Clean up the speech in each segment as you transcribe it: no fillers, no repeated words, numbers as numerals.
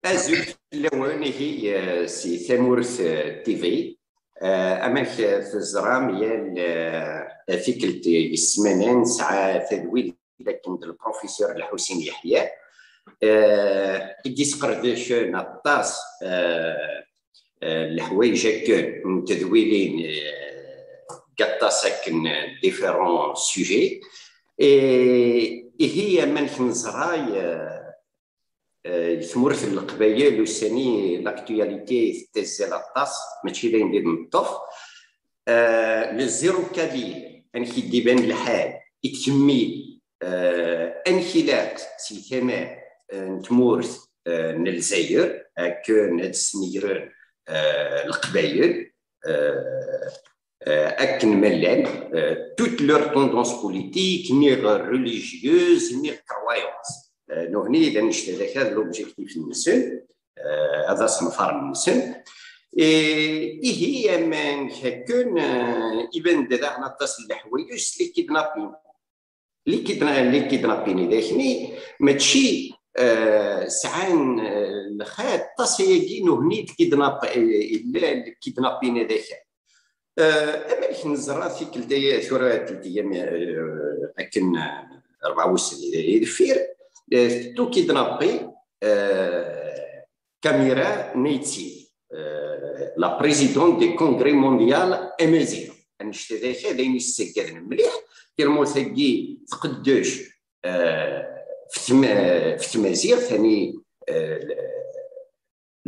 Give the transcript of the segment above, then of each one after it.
أزول لون هي سي ثمورث تيفي أماك في الزرام هي فيكلت السمانين ساعة تدويل لكن البروفيسور الحسين يحيى يديس قرداش نطاس الحوايج هكا تدويلين قطاسك ديفيرون سوجي هي من نزراي ثمورث القبايل والثاني لاكتواليتي تهز لاطاس ماشي لا ندير نطف لو زيرو كابيل انكي ديبان الحال يتكمل انخلاق سي ثمار تمورث الجزائر كون هاد السنيران القبايل اكن ملان توت لور توندونس بوليتيك نيغ ريليجيوز نيغ كرويونس نهني اذا نشترك هذا لوبجيكتيف النسن هذا صنفار النسن هي من هكون يبان دابا نطاس الحوايج اللي كيدنابين داخني ماشي سعان الخات تصيقي نهني كيدنابين هذاك اما نزرا في كل دايا ثورات ايام اكن 64 يدفير تو كيدنابي كاميرا نيتسي لا بريزيدون دي كونغري مونديال امازيغ نشتي ذاك داين يسكر مليح كيرمو ثقي تقدوش في تمازيغ ثاني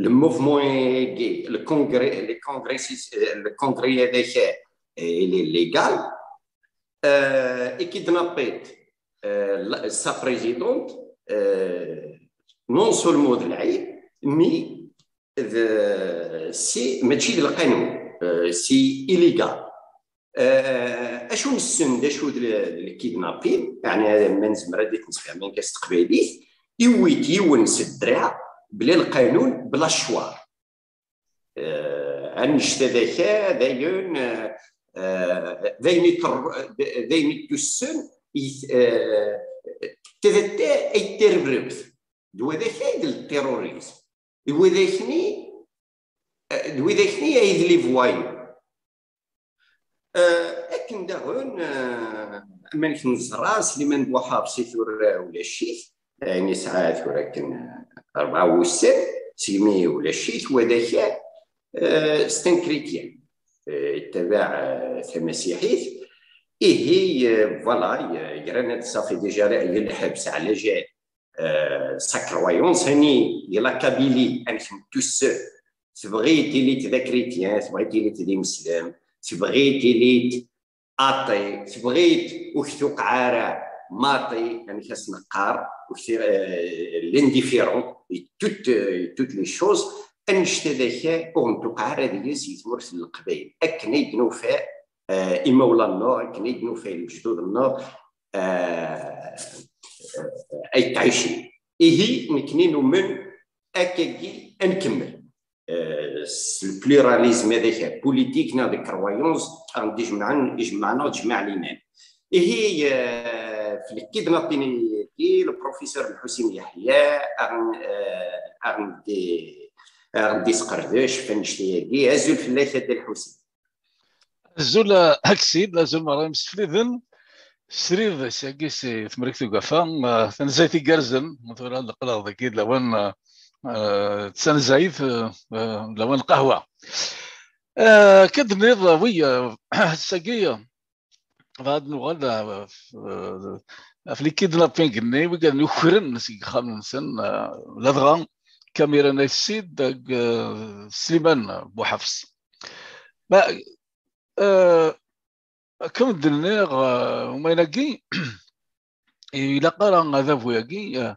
le mouvement gay, le congrès هذاك il est légal et qui kidnappait sa présidente non seulement de العيب mais c'est ماشي القانون c'est illégal اشو نسن اشو الكيدنابين يعني هذا ما نزمر هذيك نتفاهمين كاستقباليه يويت يونس الدرع بلا القانون بلا الشوار انشتذاك ذاين تسن تذتا اي تيربريوث دو ذاك التيروريزم دو ذاكني اي لي فوايو لكن داون من نزرا سليمان بوحافصي ثور ولا شي يعني ساعات ولكن 64 سيمي ولا شيء وذاك ستان كريتيان يتبع مسيحيت هي فوالا يرانا صافي ديجا الحبس على جال ساكرويونس هاني يلا كابيلي انكم توس تبغيتي لي تذا كريتيان تبغيتي لي تدي مسلم تبغيتي لي اطي تبغيت وكتو قعاره ماطي يعني كاس نقار l'indifférent et toutes les choses انشتذاك اغنتو قعاره ديال سيتمرس القبائل اكنيد نوفا اما ولا النوع اكنيد نوفا الجدود اي تعيشي هي نكنين من اكاكي انكمل البلوراليزم هذاك بوليتيك نا دي كرويونس غادي يجمعنا وتجمع لينا هي في الكيدنابين البروفيسور الحسين يحيى غندي سقرداش فنشتياكي ازول في اللاثه ديال الحسين الزول اكسيد الزول مرا مسفلذن سرير ساكي سي ثمركتو كافا تنزايتي كارزن مثلا القلاض اكيد لوان تسنزايف لوان القهوه كدنيض ويا ساكيه فهاد نوغال في لي كيدنابين كني وكان نخرن نسي خامسن لدغا كاميرا نفسيد سليمان بوحفص با كم دنيغ وما ينقي إلا قال هذا فوياكي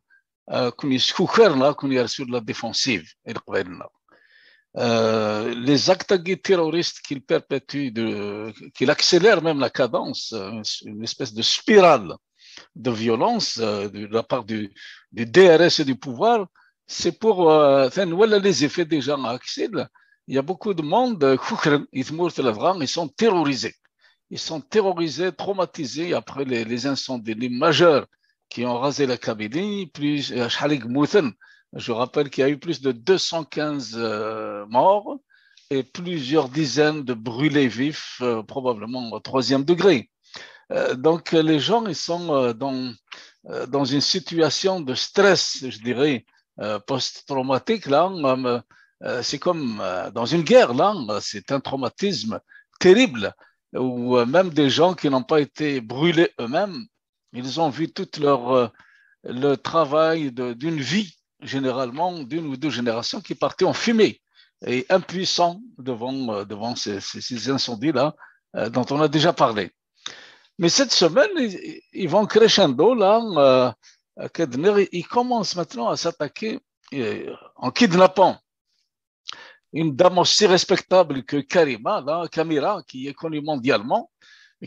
كون يسكوكرنا كون يرسل لا ديفونسيف إلى قبائلنا les actes terroristes qu'il perpétue, qu'il accélère même la cadence, une espèce de spirale de violence de la part du DRS et du pouvoir, c'est pour voilà les effets déjà accès. Il y a beaucoup de monde, ils sont terrorisés. Ils sont terrorisés, traumatisés après les incendies, les majeurs qui ont rasé la Kabylie, plus Je rappelle qu'il y a eu plus de 215 morts et plusieurs dizaines de brûlés vifs, probablement au troisième degré. Donc les gens ils sont dans une situation de stress, je dirais, post-traumatique. Là, c'est comme dans une guerre. Là, c'est un traumatisme terrible où même des gens qui n'ont pas été brûlés eux-mêmes, ils ont vu tout le travail d'une vie, généralement d'une ou deux générations, qui partait en fumée et impuissants devant ces incendies-là dont on a déjà parlé. Mais cette semaine, ils vont crescendo, là, Kedner, ils commencent maintenant à s'attaquer en kidnappant une dame aussi respectable que Karima, là, Kamira, qui est connue mondialement,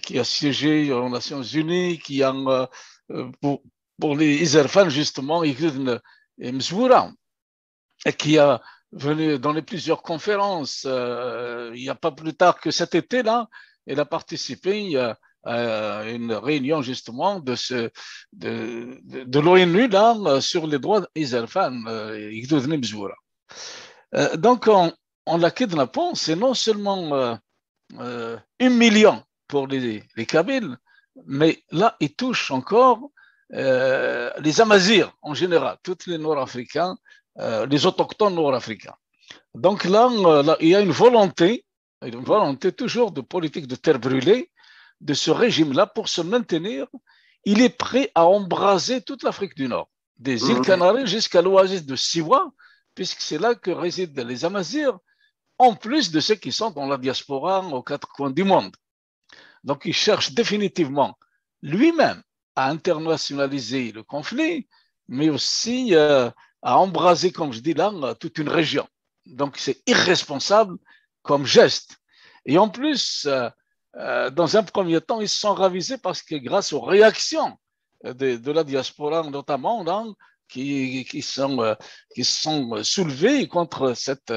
qui a siégé aux Nations Unies, qui a, pour les Izerfan, justement, et qui a venu dans les plusieurs conférences, il n'y a pas plus tard que cet été, là, elle a participé à une réunion justement de l'ONU là, sur les droits Izerfan, donc, en la kidnappant, c'est non seulement humiliant pour les Kabyles, mais là, il touche encore les Amazirs en général, tous les Nord-Africains, les autochtones nord-africains. Donc là, il y a une volonté toujours de politique de terre brûlée de ce régime-là pour se maintenir. Il est prêt à embraser toute l'Afrique du Nord, des îles Canaries jusqu'à l'oasis de Siwa, puisque c'est là que résident les Amazirs, en plus de ceux qui sont dans la diaspora aux quatre coins du monde. Donc, il cherche définitivement lui-même à internationaliser le conflit, mais aussi à embraser, comme je dis là, toute une région. Donc, c'est irresponsable comme geste. Et en plus, dans un premier temps, ils se sont ravisés parce que grâce aux réactions de la diaspora, notamment, là, qui sont soulevées contre cette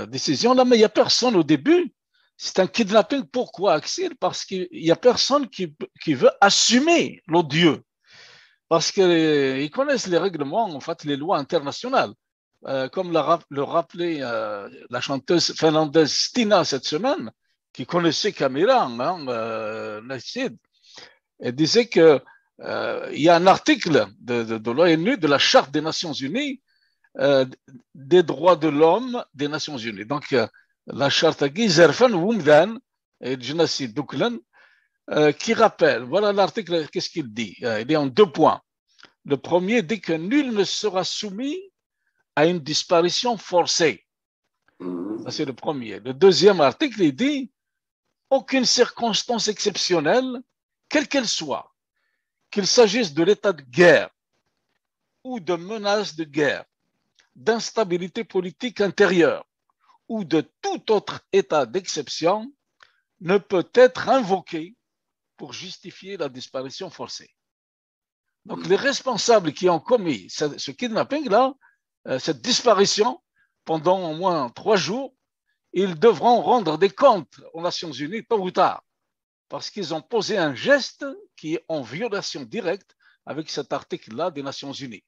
décision-là, mais il n'y a personne au début. C'est un kidnapping. Pourquoi, Axel? Parce qu'il n'y a personne qui veut assumer l'odieux. Parce qu'ils connaissent les règlements, en fait, les lois internationales. Comme le rappelait la chanteuse finlandaise Stina cette semaine, qui connaissait Camilla, elle disait que il y a un article de l'ONU, de la Charte des Nations Unies, des droits de l'homme des Nations Unies. Donc, la charte Gizerfen Wumdan et Djenassi Douklan, qui rappelle, voilà l'article, qu'est-ce qu'il dit? Il est en 2 points. Le premier dit que nul ne sera soumis à une disparition forcée. Ça, c'est le premier. Le deuxième article, il dit aucune circonstance exceptionnelle, quelle qu'elle soit, qu'il s'agisse de l'état de guerre ou de menace de guerre, d'instabilité politique intérieure ou de tout autre état d'exception, ne peut être invoqué pour justifier la disparition forcée. Donc, les responsables qui ont commis ce kidnapping-là, cette disparition, pendant au moins 3 jours, ils devront rendre des comptes aux Nations Unies tôt ou tard, parce qu'ils ont posé un geste qui est en violation directe avec cet article-là des Nations Unies.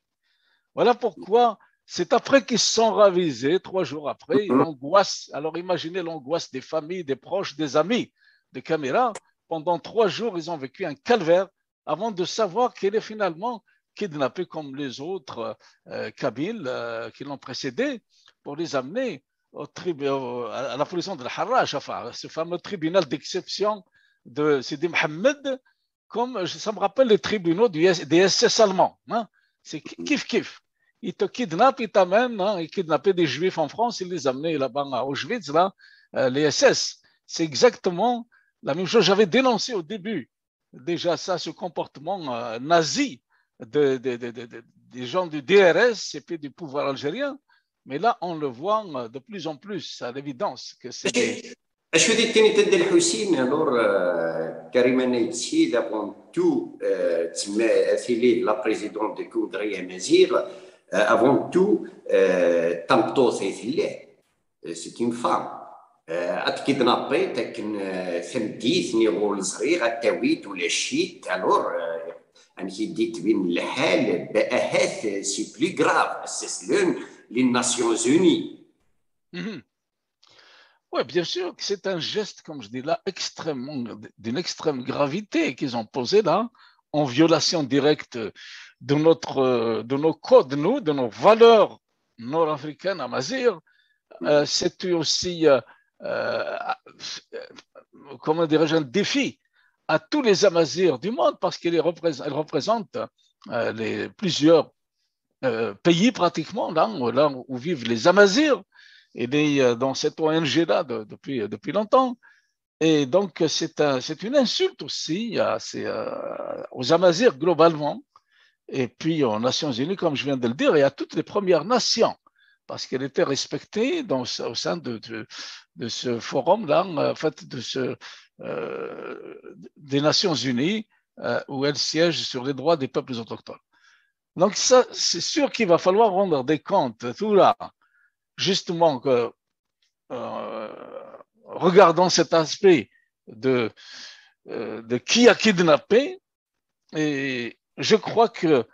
Voilà pourquoi c'est après qu'ils se sont ravisés, 3 jours après, l'angoisse. Alors imaginez l'angoisse des familles, des proches, des amis de Camira. Pendant 3 jours, ils ont vécu un calvaire avant de savoir qu'elle est finalement kidnappée comme les autres Kabyles qui l'ont précédé pour les amener à la prison de la Harrach, enfin, ce fameux tribunal d'exception de Sidi Mohamed, comme ça me rappelle les tribunaux des SS allemands. Hein. C'est kiff-kiff. Ils te kidnappent, ils t'amènent, hein, ils kidnappaient des juifs en France, ils les amenaient là-bas à Auschwitz, là, les SS. C'est exactement la même chose. J'avais dénoncé au début déjà ça, ce comportement nazi des gens du DRS et puis du pouvoir algérien. Mais là, on le voit de plus en plus, à l'évidence, que c'est des... اش هذه الثاني تدي الحسين لور كريمه نيتسي دابون تو تسمى اثيلي لا بريزيدون دو كودريا مزيغ افون تو تمطوثي ثله سيت اون فام اتكيدنابي تاكن ثمديت نيغول صغير التاويت ولا الشيت الور يعني ديت بين الحال بأهات سي بلي غراف استسلم للناسيون زوني. Oui, bien sûr que c'est un geste, comme je dis là, d'une extrême gravité qu'ils ont posé là, en violation directe de nos codes, de nos valeurs nord-africaines à Mazir. C'est aussi, comment dirais-je, un défi à tous les Amazirs du monde parce qu'elle représente plusieurs pays pratiquement, là où vivent les Amazirs. Il est dans cette ONG-là depuis longtemps. Et donc, c'est une insulte aussi aux Amazirs globalement, et puis aux Nations Unies, comme je viens de le dire, et à toutes les Premières Nations, parce qu'elle était respectée au sein de ce forum-là, en fait, des Nations Unies, où elle siège sur les droits des peuples autochtones. Donc, ça, c'est sûr qu'il va falloir rendre des comptes, tout là. Justement, regardons cet aspect de qui a kidnappé, et je crois que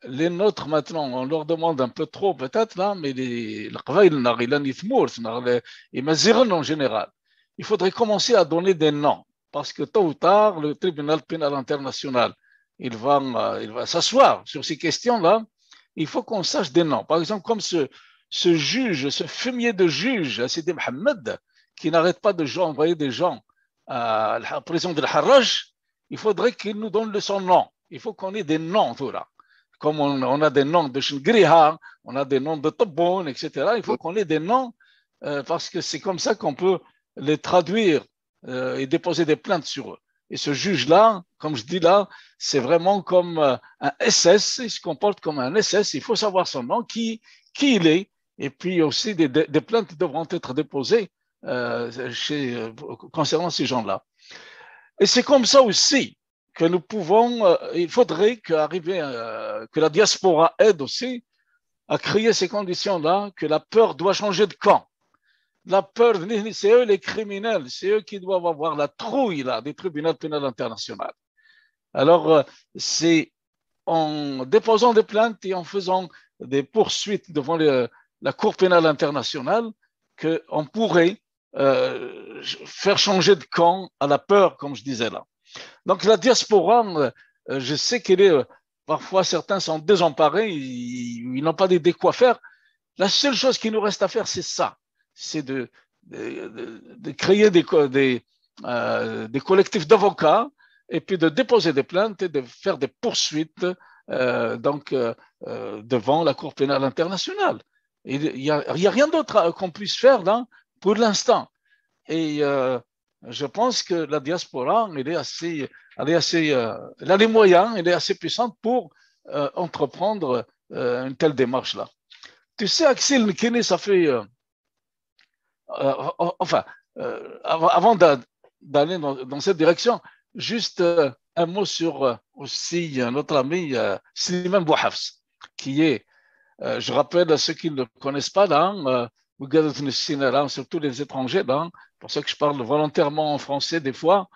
les nôtres maintenant, on leur demande un peu trop peut-être là, mais les Maziren en général, il faudrait commencer à donner des noms, parce que tôt ou tard, le tribunal pénal international, il va s'asseoir sur ces questions-là. Il faut qu'on sache des noms. Par exemple, comme ce juge, ce fumier de juge, Sidi Mohamed, qui n'arrête pas envoyer des gens à la prison de l'Harraj, il faudrait qu'il nous donne son nom. Il faut qu'on ait des noms, tout là. Comme on a des noms de Shingriha, on a des noms de Tobon, etc. Il faut qu'on ait des noms parce que c'est comme ça qu'on peut les traduire et déposer des plaintes sur eux. Et ce juge-là, comme je dis là, c'est vraiment comme un SS, il se comporte comme un SS, il faut savoir son nom, qui il est, et puis aussi des plaintes devront être déposées concernant ces gens-là. Et c'est comme ça aussi que nous pouvons, il faudrait que la diaspora aide aussi à créer ces conditions-là, que la peur doit changer de camp. La peur, c'est eux les criminels, c'est eux qui doivent avoir la trouille là, des tribunaux pénals internationaux. Alors, c'est en déposant des plaintes et en faisant des poursuites devant la Cour pénale internationale qu'on pourrait faire changer de camp à la peur, comme je disais là. Donc la diaspora, je sais qu'elle est, parfois certains sont désemparés, ils n'ont pas d'idée quoi faire. La seule chose qui nous reste à faire, c'est ça, c'est de créer des collectifs d'avocats et puis de déposer des plaintes et de faire des poursuites devant la Cour pénale internationale. Il n'y a rien d'autre qu'on puisse faire là pour l'instant. Et je pense que la diaspora, elle a les moyens, elle est assez puissante pour entreprendre une telle démarche-là. Tu sais, Axel Nkene, ça fait... avant d'aller dans cette direction, juste un mot sur aussi notre ami Slimane Bouhafs, qui est, je rappelle à ceux qui ne le connaissent pas, là, surtout les étrangers, là, pour ça que je parle volontairement en français des fois.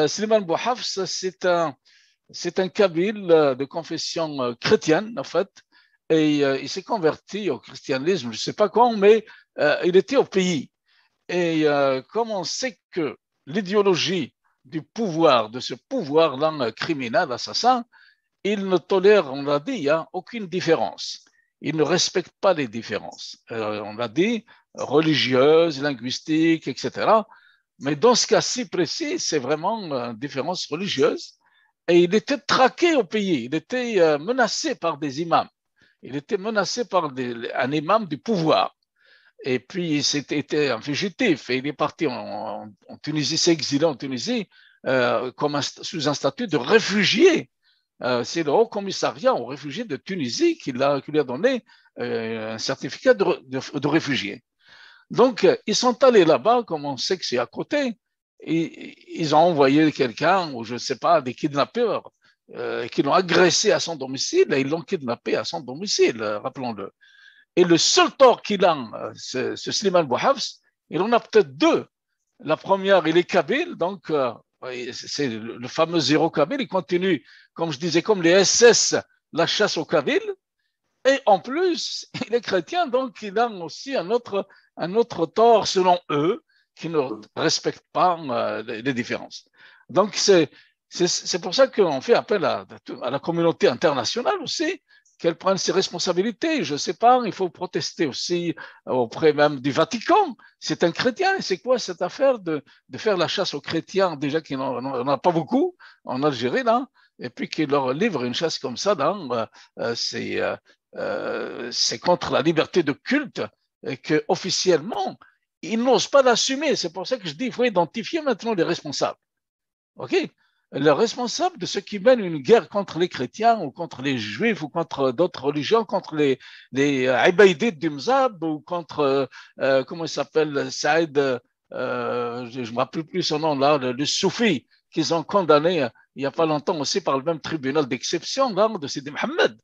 Slimane Bouhafs, c'est un kabyle de confession chrétienne, en fait, et il s'est converti au christianisme, je ne sais pas quand, mais il était au pays. Et comme on sait que l'idéologie du pouvoir, de ce pouvoir-là criminel, assassin, il ne tolère, on l'a dit, aucune différence. Il ne respecte pas les différences. On l'a dit, religieuses, linguistiques, etc. Mais dans ce cas si précis, c'est vraiment une différence religieuse. Et il était traqué au pays. Il était menacé par des imams. Il était menacé par un imam du pouvoir. Et puis, c'était un fugitif. Et il est parti en Tunisie, s'est exilé en Tunisie sous un statut de réfugié. C'est le Haut Commissariat aux réfugiés de Tunisie qui lui a donné un certificat de réfugié. Donc, ils sont allés là-bas, comme on sait que c'est à côté, et ils ont envoyé quelqu'un, ou je ne sais pas, des kidnappeurs, qui l'ont agressé à son domicile, et ils l'ont kidnappé à son domicile, rappelons-le. Et le seul tort qu'il a, ce Slimane Bouhafs, il en a peut-être deux. La première, il est kabyle, donc c'est le fameux zéro Kabyle, il continue, comme je disais, comme les SS, la chasse au Kabyle. Et en plus, il est chrétien, donc il a aussi un autre tort, selon eux, qui ne respecte pas les différences. Donc, c'est pour ça qu'on fait appel à la communauté internationale aussi, qu'elle prenne ses responsabilités. Je ne sais pas, il faut protester aussi auprès même du Vatican. C'est un chrétien, et c'est quoi cette affaire de faire la chasse aux chrétiens, déjà qu'il n'en a pas beaucoup en Algérie, là, et puis qu'il leur livre une chasse comme ça, là, c'est contre la liberté de culte et qu'officiellement, ils n'osent pas l'assumer. C'est pour ça que je dis qu'il faut identifier maintenant les responsables. OK? Les responsables de ceux qui mènent une guerre contre les chrétiens ou contre les juifs ou contre d'autres religions, contre les Ibaïdites du Mzab ou contre, comment il s'appelle, Saïd, je ne me rappelle plus son nom là, le Soufi, qu'ils ont condamné il n'y a pas longtemps aussi par le même tribunal d'exception de Sidi Mohamed.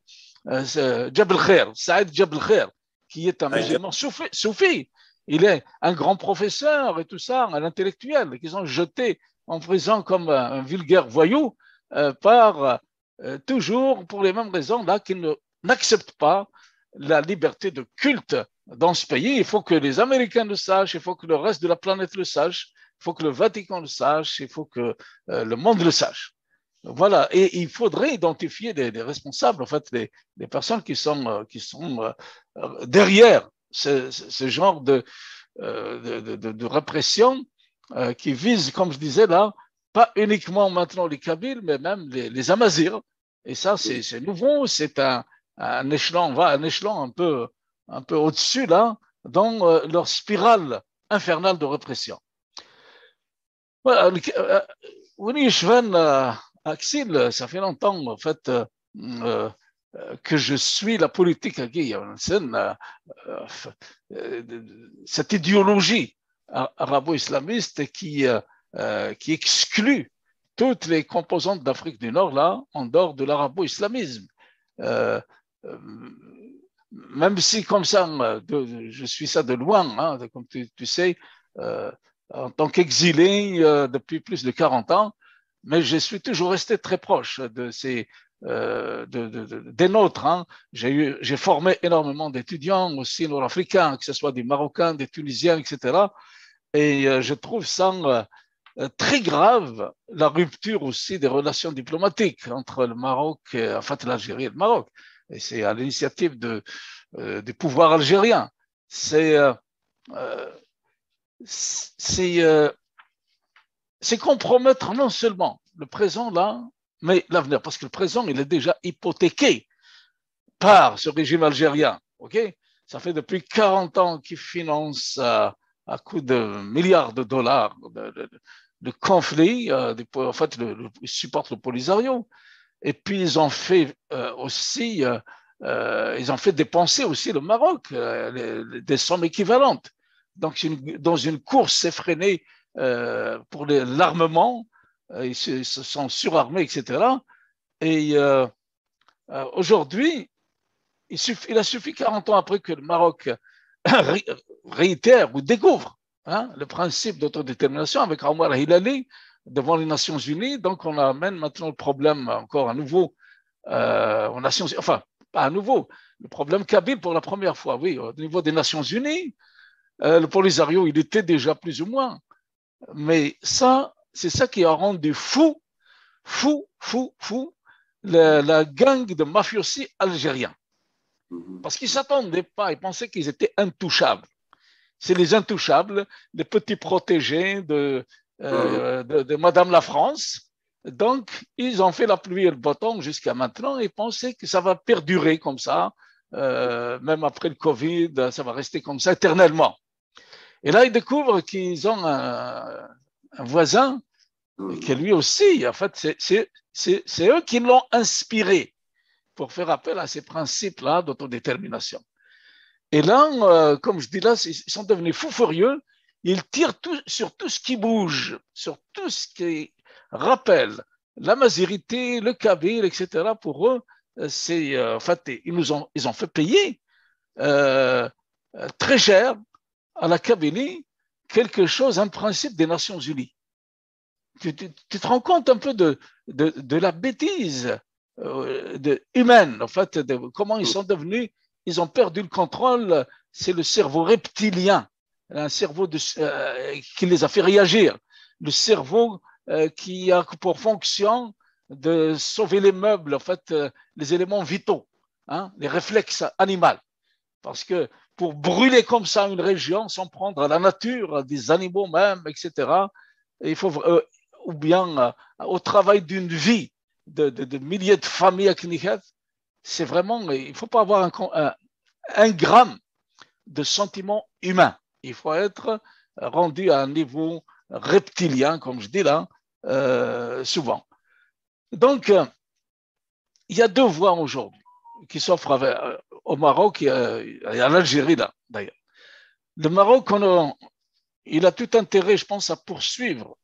Jabal Khair, Saïd Jabal Khair, qui est un musulman soufi. Il est un grand professeur et tout ça, un intellectuel, qu'ils ont jeté en prison comme un vulgaire voyou, toujours pour les mêmes raisons là qu'ils n'acceptent pas la liberté de culte dans ce pays. Il faut que les Américains le sachent, il faut que le reste de la planète le sache, il faut que le Vatican le sache, il faut que le monde le sache. Voilà, et il faudrait identifier des responsables, en fait, des personnes qui sont derrière ce genre de répression qui vise, comme je disais là, pas uniquement maintenant les Kabyles, mais même les Amazirs. Et ça, c'est nouveau, c'est un échelon, un échelon un peu au-dessus là, dans leur spirale infernale de répression. Voilà, Axel, ça fait longtemps en fait que je suis la politique cette idéologie arabo-islamiste qui exclut toutes les composantes d'Afrique du Nord là, en dehors de l'arabo-islamisme. Même si comme ça, je suis ça de loin, hein, comme tu sais, en tant qu'exilé depuis plus de 40 ans, mais je suis toujours resté très proche de des nôtres. Hein. J'ai formé énormément d'étudiants aussi nord-africains, que ce soit des Marocains, des Tunisiens, etc. Et je trouve ça très grave, la rupture aussi des relations diplomatiques entre le Maroc, en fait l'Algérie et le Maroc. Et c'est à l'initiative du pouvoir algérien. C'est compromettre non seulement le présent là, mais l'avenir, parce que le présent, il est déjà hypothéqué par ce régime algérien. Okay, ça fait depuis 40 ans qu'ils financent à coups de milliards de dollars de conflits. En fait, ils supportent le Polisario. Et puis, ils ont fait aussi, ils ont fait dépenser aussi le Maroc des sommes équivalentes. Donc, dans une course effrénée pour l'armement, ils se sont surarmés, etc. Et aujourd'hui, il a suffi 40 ans après que le Maroc réitère ou découvre le principe d'autodétermination avec Omar Hilali devant les Nations Unies. Donc, on amène maintenant le problème encore à nouveau aux Nations Unies. Enfin, pas à nouveau, le problème kabyle pour la première fois, oui, au niveau des Nations Unies. Le Polisario, il était déjà plus ou moins. Mais ça, c'est ça qui a rendu fou la gang de mafiosi algériens. Parce qu'ils ne s'attendaient pas, ils pensaient qu'ils étaient intouchables. C'est les intouchables, les petits protégés de Madame la France. Donc, ils ont fait la pluie et le beau temps jusqu'à maintenant et pensaient que ça va perdurer comme ça, même après le Covid, ça va rester comme ça éternellement. Et là, ils découvrent qu'ils ont un voisin qui lui aussi, en fait, c'est eux qui l'ont inspiré pour faire appel à ces principes-là d'autodétermination. Et là, comme je dis là, ils sont devenus fous furieux. Ils tirent sur tout ce qui bouge, sur tout ce qui rappelle la mazirité, le kabyle, etc. Pour eux, c'est en fait, ils ont fait payer très cher à la Kabylie quelque chose, un principe des Nations Unies. tu te rends compte un peu de la bêtise humaine, en fait, de comment ils sont devenus, ils ont perdu le contrôle. C'est le cerveau reptilien, un cerveau qui les a fait réagir, le cerveau qui a pour fonction de sauver les meubles, en fait, les éléments vitaux, hein, les réflexes animaux. Parce que pour brûler comme ça une région, s'en prendre à la nature, à des animaux même, etc., il faut, ou bien au travail d'une vie de milliers de familles à Knihat, c'est vraiment, il ne faut pas avoir un gramme de sentiments humains. Il faut être rendu à un niveau reptilien, comme je dis là, souvent. Donc, il y a deux voies aujourd'hui qui s'offrent au Maroc et à l'Algérie, d'ailleurs. Le Maroc, il a tout intérêt, je pense, à poursuivre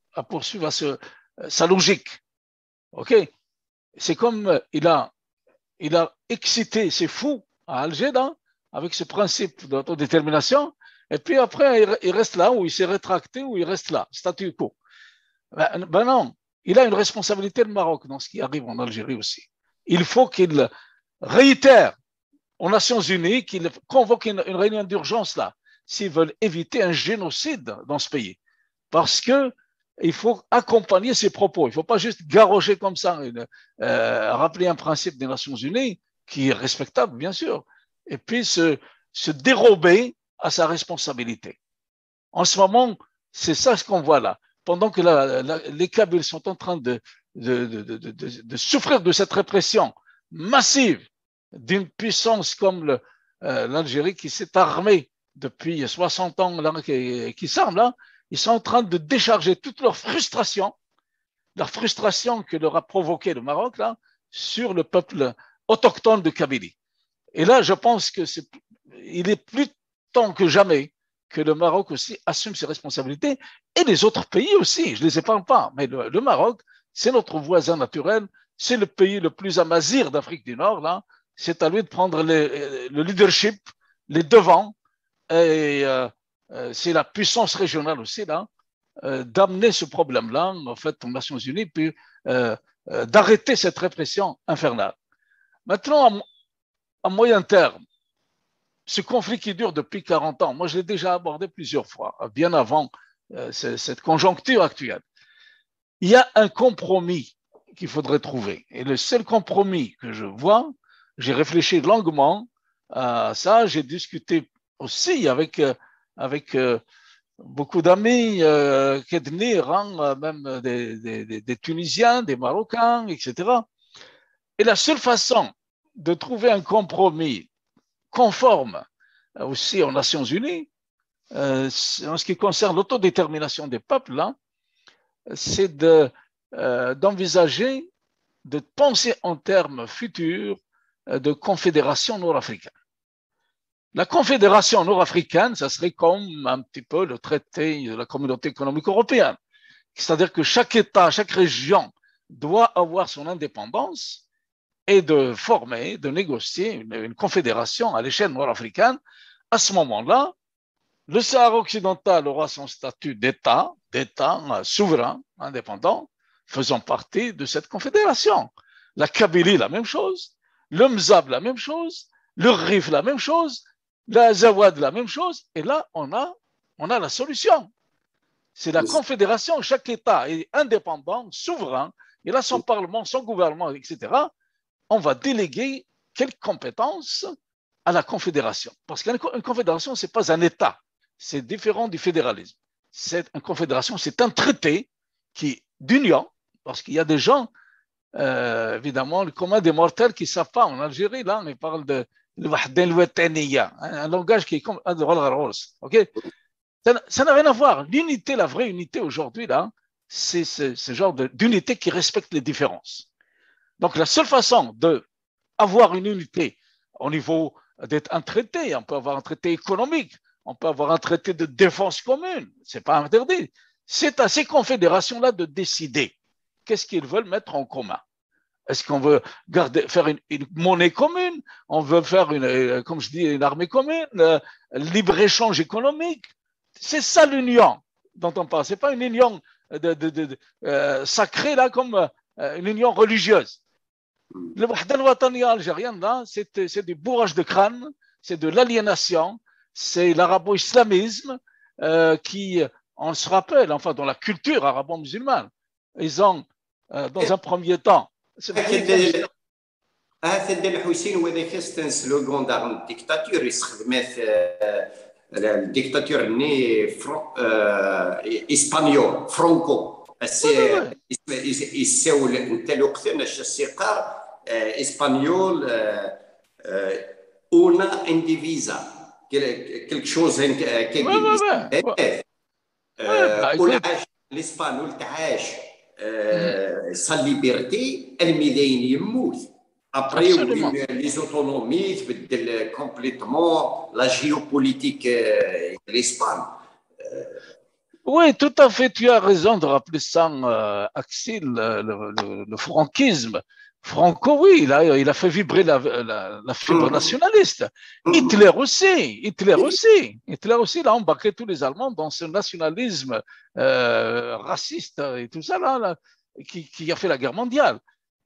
sa logique. OK? C'est comme il a excité ses fous à Alger, là, avec ce principe d'autodétermination, et puis après, il reste là, ou il s'est rétracté, ou il reste là, statu quo. Ben non, il a une responsabilité, le Maroc, dans ce qui arrive en Algérie aussi. Il faut qu'il réitère aux Nations Unies, qu'il convoque une réunion d'urgence là, s'ils veulent éviter un génocide dans ce pays. Parce qu'il faut accompagner ses propos. Il ne faut pas juste garrocher comme ça, rappeler un principe des Nations Unies, qui est respectable, bien sûr, et puis se dérober à sa responsabilité. En ce moment, c'est ça ce qu'on voit là. Pendant que les Kabyles sont en train de souffrir de cette répression massive d'une puissance comme l'Algérie qui s'est armée depuis 60 ans, là, qui s'arme là, ils sont en train de décharger toute leur frustration que leur a provoqué le Maroc là, sur le peuple autochtone de Kabylie. Et là, je pense qu'il est plus temps que jamais que le Maroc aussi assume ses responsabilités et les autres pays aussi, je ne les épargne pas, mais le Maroc, c'est notre voisin naturel, c'est le pays le plus amazigh d'Afrique du Nord, là, c'est à lui de prendre le leadership, les devants, et c'est la puissance régionale aussi, là, d'amener ce problème-là, en fait, aux Nations Unies, puis d'arrêter cette répression infernale. Maintenant, à moyen terme, ce conflit qui dure depuis 40 ans, moi je l'ai déjà abordé plusieurs fois, bien avant cette conjoncture actuelle. Il y a un compromis qu'il faudrait trouver. Et le seul compromis que je vois, j'ai réfléchi longuement à ça, j'ai discuté aussi avec beaucoup d'amis, même des Tunisiens, des Marocains, etc. Et la seule façon de trouver un compromis conforme aussi aux Nations Unies, en ce qui concerne l'autodétermination des peuples, là, c'est d'envisager, de penser en termes futurs de confédération nord-africaine. La confédération nord-africaine, ça serait comme un petit peu le traité de la communauté économique européenne. C'est-à-dire que chaque État, chaque région doit avoir son indépendance et de former, de négocier une confédération à l'échelle nord-africaine. À ce moment-là, le Sahara occidental aura son statut d'État souverain, indépendant, faisant partie de cette confédération. La Kabylie, la même chose, le Mzab, la même chose, le Rif, la même chose, la Zawad, la même chose, et là, on a la solution. C'est la confédération, chaque État est indépendant, souverain, il a son parlement, son gouvernement, etc. On va déléguer quelques compétences à la confédération. Parce qu'une confédération, ce n'est pas un État, c'est différent du fédéralisme. Une confédération, c'est un traité d'union, parce qu'il y a des gens, évidemment, le commun des mortels qui ne savent pas. En Algérie, là, on parle de un langage qui est comme okay? Ça n'a rien à voir. L'unité, la vraie unité aujourd'hui, là, c'est ce genre d'unité qui respecte les différences. Donc, la seule façon d'avoir une unité au niveau d'être un traité, on peut avoir un traité économique, on peut avoir un traité de défense commune, ce n'est pas interdit. C'est à ces confédérations-là de décider qu'est-ce qu'ils veulent mettre en commun. Est-ce qu'on veut faire une monnaie commune? On veut faire, comme je dis, une armée commune, libre-échange économique? C'est ça l'union dont on parle. Ce n'est pas une union sacrée là comme une union religieuse. Le Wahda al-Wataniya algérienne, là, c'est du bourrage de crâne, c'est de l'aliénation, c'est l'arabo-islamisme qui, on se rappelle, enfin, dans la culture arabo-musulmane, ils ont, dans un premier temps, هذا الحسين وذاك ستان سلوغون تاع الديكتاتور يستخدمه الديكتاتور ني اسبانيول فرانكو يساول انت لو قتناش السيقار اسبانيول اونا انديفيزا كلك شوز والعاش الاسبانيول تعاش سا ليبرتي الميدين يموت ابري لي اوتونومي تبدل كومبليتمون لا جيوبوليتيك لاسبان. Oui, tout à fait, tu as raison de rappeler ça, Axel, le franquisme. Franco, oui, il a fait vibrer la fibre nationaliste. Hitler aussi, il a embarqué tous les Allemands dans ce nationalisme raciste et tout ça, là, qui a fait la guerre mondiale.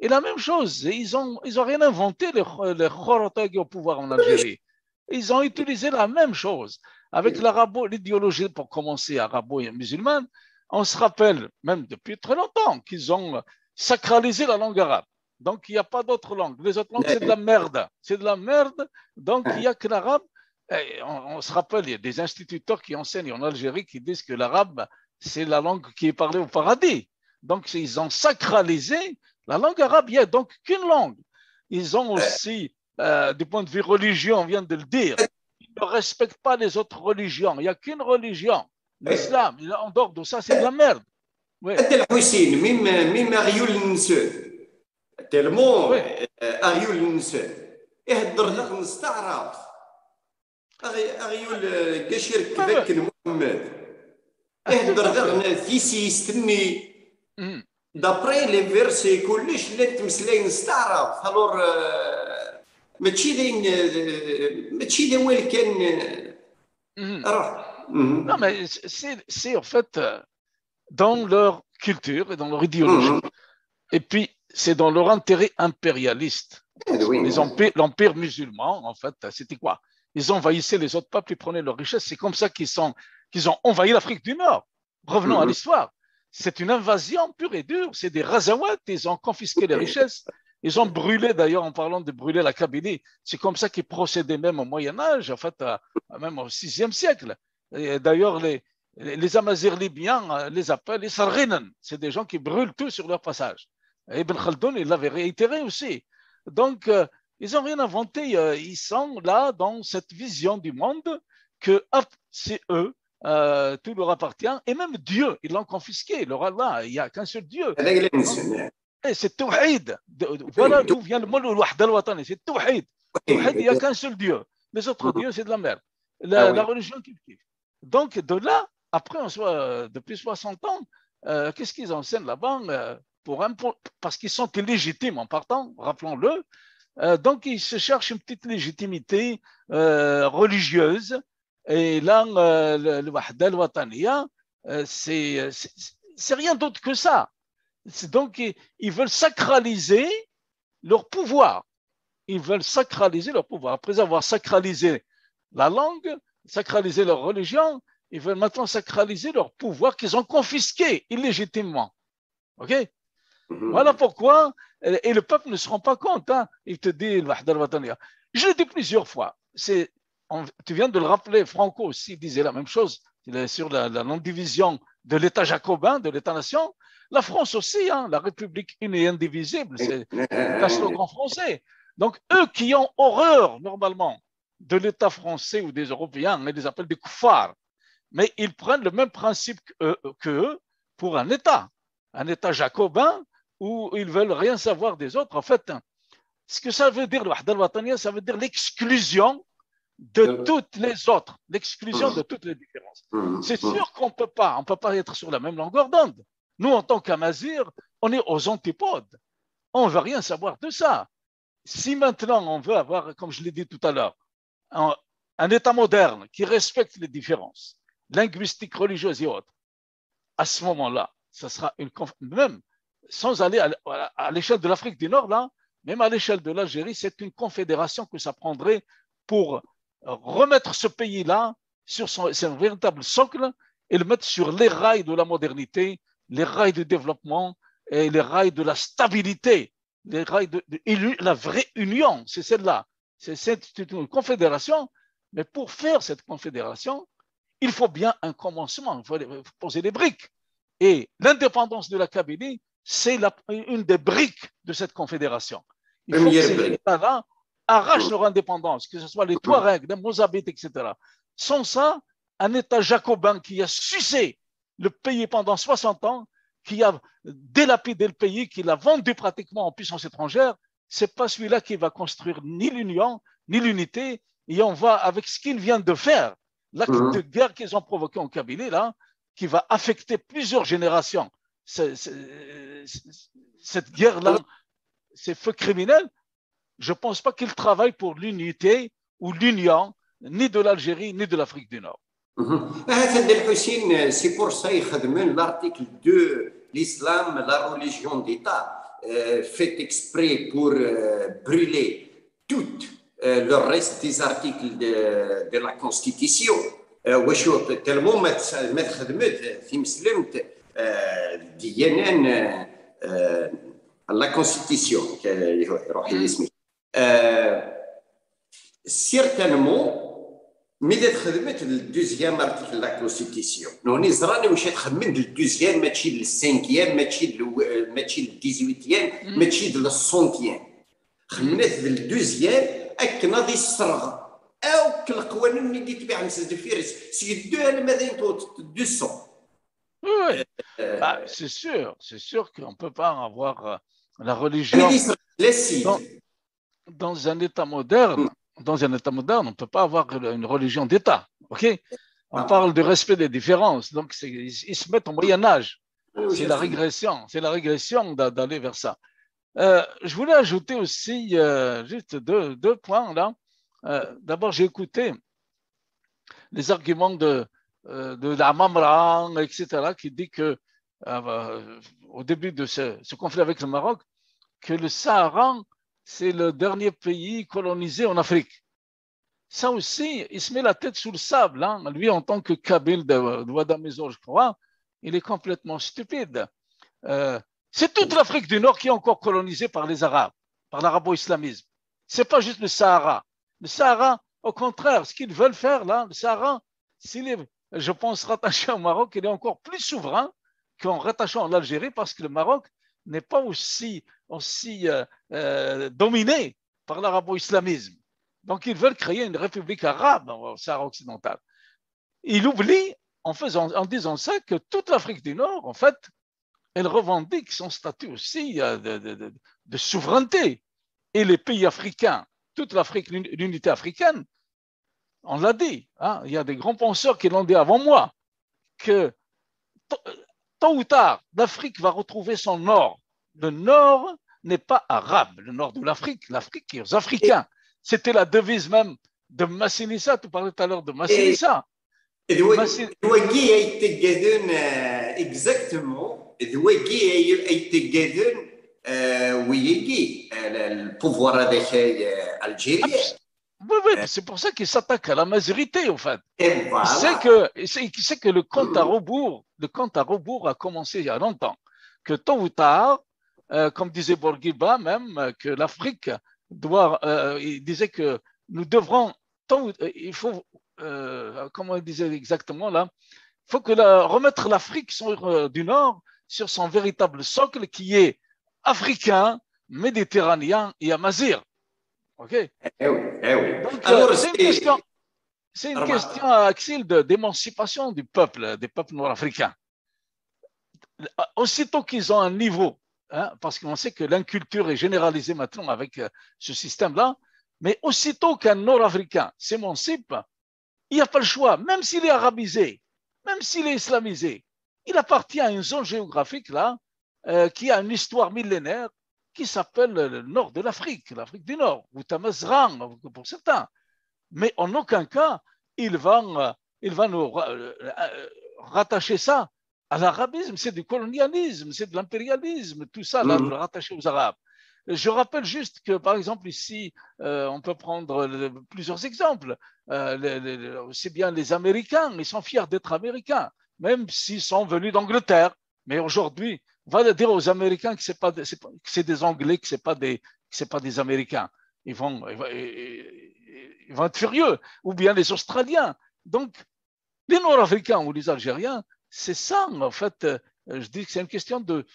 Et la même chose, ils ont rien inventé, les Khorotaghi au pouvoir en Algérie. Ils ont utilisé la même chose. Avec l'idéologie, pour commencer, arabo-musulmane, on se rappelle, même depuis très longtemps, qu'ils ont sacralisé la langue arabe. Donc, il n'y a pas d'autre langue. Les autres langues, c'est de la merde. C'est de la merde. Donc, il n'y a que l'arabe. On se rappelle, il y a des instituteurs qui enseignent en Algérie qui disent que l'arabe, c'est la langue qui est parlée au paradis. Donc, ils ont sacralisé la langue arabe. Il n'y a donc qu'une langue. Ils ont aussi, du point de vue religieux, on vient de le dire, ils ne respectent pas les autres religions. Il n'y a qu'une religion, l'islam. En dehors de ça, c'est de la merde. Oui. même Ariol Nse, tellement Ariol Nse, يهدر لك نستعرض Ariol كشرك ذاك محمد يهدر لك ثيسيستني d'après les versets كلش لا تمسلين نستعرض alors ماشي داين وين كان Non, mais c'est en fait dans leur culture et dans leur idéologie. Et puis, c'est dans leur intérêt impérialiste. L'empire musulman, en fait, c'était quoi? Ils envahissaient les autres peuples, ils prenaient leurs richesses. C'est comme ça qu'ils ont envahi l'Afrique du Nord. Revenons à l'histoire. C'est une invasion pure et dure. C'est des Razawat. Ils ont confisqué les richesses. Ils ont brûlé, d'ailleurs, en parlant de brûler la Kabylie, c'est comme ça qu'ils procédaient même au Moyen-Âge, en fait, même au VIe siècle. D'ailleurs, les Amazirs libyens les appellent les Sarghinen. C'est des gens qui brûlent tout sur leur passage. Ibn Khaldoun, il l'avait réitéré aussi. Donc, ils n'ont rien inventé. Ils sont là dans cette vision du monde que c'est eux, tout leur appartient. Et même Dieu, ils l'ont confisqué. Leur Allah, il n'y a qu'un seul Dieu. C'est Tawhid. Voilà d'où vient le mot Wahda al-Watani. C'est Tawhid. Tawhid, il n'y a qu'un seul Dieu. Les autres dieux, c'est de la merde. La religion qui kiffe. Donc, de là, après, depuis 60 ans, qu'est-ce qu'ils enseignent là-bas parce qu'ils sont illégitimes en partant, rappelons-le. Donc, ils se cherchent une petite légitimité religieuse. Et là, le Wahda al-Wataniya, c'est rien d'autre que ça. Donc, ils veulent sacraliser leur pouvoir. Ils veulent sacraliser leur pouvoir. Après avoir sacralisé la langue, sacralisé leur religion, ils veulent maintenant sacraliser leur pouvoir qu'ils ont confisqué illégitimement. OK? Voilà pourquoi, et le peuple ne se rend pas compte, hein, il te dit le Wahda al-Wataniya. Je l'ai dit plusieurs fois, tu viens de le rappeler, Franco aussi disait la même chose sur la non-division de l'État jacobin, de l'État-nation. La France aussi, hein, la République unie et indivisible, c'est un slogan français. Donc, eux qui ont horreur, normalement, de l'État français ou des Européens, ils les appellent des koufars, mais ils prennent le même principe qu'eux pour un État jacobin où ils ne veulent rien savoir des autres. En fait, ce que ça veut dire, le Wahda al-Wataniya, ça veut dire l'exclusion de toutes les autres, l'exclusion de toutes les différences. C'est sûr qu'on peut pas être sur la même longueur d'onde. Nous, en tant qu'Amazirs, on est aux antipodes. On ne veut rien savoir de ça. Si maintenant on veut avoir, comme je l'ai dit tout à l'heure, un État moderne qui respecte les différences linguistiques, religieuses et autres, à ce moment-là, ça sera même sans aller à l'échelle de l'Afrique du Nord, là, même à l'échelle de l'Algérie, c'est une confédération que ça prendrait pour remettre ce pays-là sur son véritable socle et le mettre sur les rails de la modernité, les rails du développement et les rails de la stabilité, les rails de la vraie union, c'est celle-là. C'est une confédération, mais pour faire cette confédération, il faut bien un commencement, il faut poser les briques. Et l'indépendance de la Kabylie, c'est une des briques de cette confédération. Il faut que ces États-là arrachent leur indépendance, que ce soit les Touaregs, les Mozabites, etc. Sans ça, un État jacobin qui a sucé le pays pendant 60 ans, qui a délapidé le pays, qui l'a vendu pratiquement en puissance étrangère, ce n'est pas celui-là qui va construire ni l'union, ni l'unité. Et on va, avec ce qu'ils viennent de faire, l'acte de guerre qu'ils ont provoqué en Kabylie, là, qui va affecter plusieurs générations. Cette guerre-là, ces feux criminels, je ne pense pas qu'ils travaillent pour l'unité ou l'union, ni de l'Algérie, ni de l'Afrique du Nord. C'est pour ça qu'ils l'article 2, l'islam, la religion d'État, fait exprès pour brûler tout le reste des articles de la Constitution. وشوف تلمو ما تخدمت في مسلمت ديانا la Constitution يروح يسمي certainement ملي تخدمت الدوزيام ارتيكل لا كونستيتيسيون نوني زراني مشات خدمت الدوزيام ماشي للسانكيام ماشي للديزويتيام ماشي للسونتيام خدمت الدوزيام اك ناضي الصرغ او القوانين اللي تبع مسجل فيرس سي دو انا ماذا ينطوط 200. Oui, c'est sûr qu'on ne peut pas avoir la religion dans un État moderne. Dans un État moderne, on ne peut pas avoir une religion d'État. Okay, on parle de respect des différences. Donc, ils se mettent au Moyen-Âge. C'est la régression d'aller vers ça. Je voulais ajouter aussi juste deux points là. D'abord, j'ai écouté les arguments de la Mamra, etc., qui dit que au début de ce conflit avec le Maroc, que le Sahara, c'est le dernier pays colonisé en Afrique. Ça aussi, il se met la tête sous le sable. Hein. Lui, en tant que Kabyle de Ouadamezor, je crois, il est complètement stupide. C'est toute l'Afrique du Nord qui est encore colonisée par les Arabes, par l'arabo-islamisme. Ce n'est pas juste le Sahara. Le Sahara, au contraire, ce qu'ils veulent faire là, le Sahara, s'il est, je pense, rattaché au Maroc, il est encore plus souverain qu'en rattachant à l'Algérie parce que le Maroc n'est pas aussi dominé par l'arabo-islamisme. Donc, ils veulent créer une république arabe au Sahara occidental. Ils oublient, en disant ça, que toute l'Afrique du Nord, en fait, elle revendique son statut aussi de souveraineté. Et les pays africains, toute l'Afrique, l'unité africaine, on l'a dit, hein, il y a des grands penseurs qui l'ont dit avant moi, que tôt ou tard, l'Afrique va retrouver son nord. Le nord n'est pas arabe, le nord de l'Afrique, l'Afrique est aux Africains. C'était la devise même de Massinissa, tu parlais tout à l'heure de Massinissa. Douagui a été gadun exactement, Douagui a été gadun, oui, le pouvoir algérien. Oui, c'est pour ça qu'il s'attaque à la majorité, en fait. Voilà. Il sait que le compte à rebours a commencé il y a longtemps. Que tôt ou tard, comme disait Bourguiba même, que l'Afrique doit, il disait que nous devrons, il faut, comment il disait exactement là, il faut remettre l'Afrique du Nord sur son véritable socle qui est africain, méditerranéen et amazigh. Ok. oui. Donc, c'est une question, Axel, d'émancipation des peuples nord-africains. Aussitôt qu'ils ont un niveau, hein, parce qu'on sait que l'inculture est généralisée maintenant avec ce système-là, mais aussitôt qu'un nord-africain s'émancipe, il n'y a pas le choix, même s'il est arabisé, même s'il est islamisé, il appartient à une zone géographique là, qui a une histoire millénaire, qui s'appelle le nord de l'Afrique, l'Afrique du Nord, ou Tamazran pour certains. Mais en aucun cas, il va nous rattacher ça à l'arabisme, c'est du colonialisme, c'est de l'impérialisme, tout ça, là, de le rattacher aux Arabes. Je rappelle juste que, par exemple, ici, on peut prendre plusieurs exemples. C'est bien les Américains, ils sont fiers d'être Américains, même s'ils sont venus d'Angleterre. Mais aujourd'hui, on va dire aux Américains que c'est des Anglais, que c'est pas des Américains. Ils vont être furieux. Ou bien les Australiens. Donc, les Nord-Africains ou les Algériens, c'est ça, en fait. Je dis que c'est une question de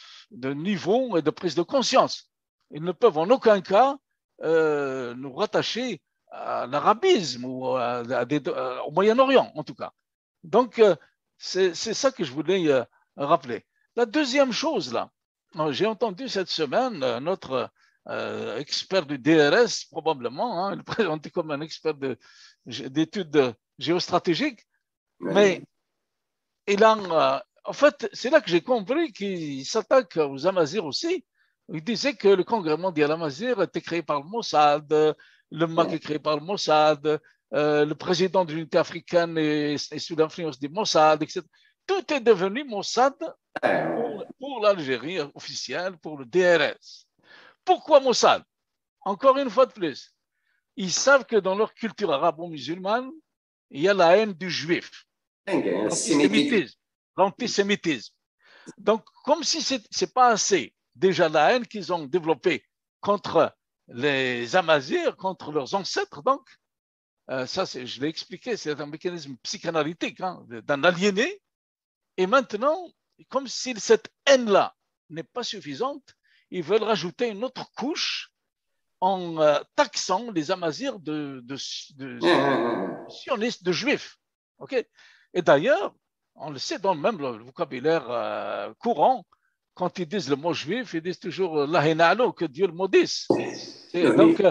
niveau et de prise de conscience. Ils ne peuvent en aucun cas nous rattacher à l'arabisme ou au Moyen-Orient, en tout cas. Donc, c'est ça que je voulais rappeler. La deuxième chose, là, j'ai entendu cette semaine notre expert du DRS, probablement, il est présenté comme un expert d'études géostratégiques, mais il a, en fait, c'est là que j'ai compris qu'il s'attaque aux Amazirs aussi. Il disait que le Congrès mondial Amazir était créé par le Mossad, le MAC est créé par le Mossad, le président de l'unité africaine est sous l'influence du Mossad, etc. Tout est devenu Mossad pour l'Algérie officielle, pour le DRS. Pourquoi Mossad? Encore une fois de plus, ils savent que dans leur culture arabo-musulmane, il y a la haine du juif, l'antisémitisme. Donc, comme si ce n'est pas assez, déjà la haine qu'ils ont développée contre les Amazirs, contre leurs ancêtres, donc, ça, je l'ai expliqué, c'est un mécanisme psychanalytique d'un aliéné. Et maintenant, comme si cette haine-là n'est pas suffisante, ils veulent rajouter une autre couche en taxant les Amazirs de sionistes, de juifs. Okay. Et d'ailleurs, on le sait dans même le vocabulaire courant, quand ils disent le mot juif, ils disent toujours Lahinalo, que Dieu le maudisse. Donc,